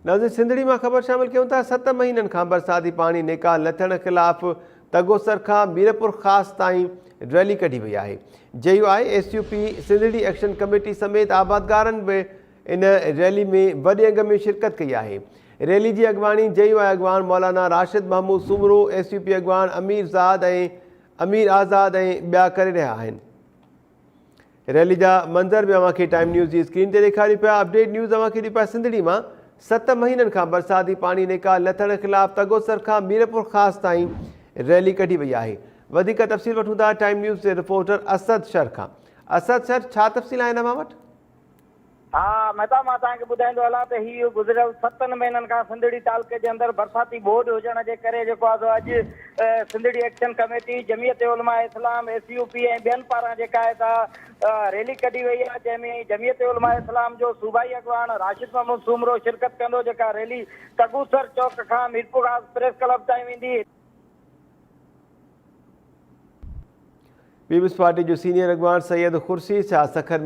नाज़रीन सिंधड़ी में खबर शामिल क्यों था। 7 महीनन का बरसाती पानी निकाल लथण खिलाफ तगोसर का मीरपुर खास ताईं रैली कढ़ी वही है। JUI SUP Sindhri action committee समेत आबादगारन भी इन रैली में वॾे अंग में शिरकत कई है। रैली की अगवानी JUI अगवान मौलाना राशिद महमूद सुमरो, SUP अगवान अमीर आज़ाद ॿिया करे रहा आहिनि। रैली जा मंज़र भी अवांखे टाइम न्यूज़ की स्क्रीन ते ॾेखारी पिया। अपडेट न्यूज़ अवांखे ॾी पिया सिंधड़ी में 7 महीनन का बरसाती पानी निकाल लथण खिलाफ तगोसर का मीरपुर खास ताईं रैली कढ़ी वही है। वधिक तफ़सील वठूं था टाइम न्यूज़ के रिपोर्टर असद शर खां। असद शर, छा तफ़सील आहे हिन मां वटि? हाँ मेहता मां तव्हांखे ॿुधाईंदो हलां त हीउ गुज़िरियल 7 महीननि खां सिंधड़ी तालुके जे अंदरि बरसाती बोड हुजण जे करे जेको आहे अॼु सिंधड़ी एक्शन कमेटी, जमियत उलमा इस्लाम, SUP ऐं ॿियनि पारां जेका आहे रैली कढी वई आहे, जंहिंमें जमियत उलमा इस्लाम जो सूबाई अगवान राशिद महमूद सुमरो शिरकत कंदो। जेका रैली तगूसर चौक खां मीरपुर प्रेस क्लब ताईं वेंदी। पीपल्स पार्टी जो सीनियर अगवान सैयद खुर्शीद शाह सखर में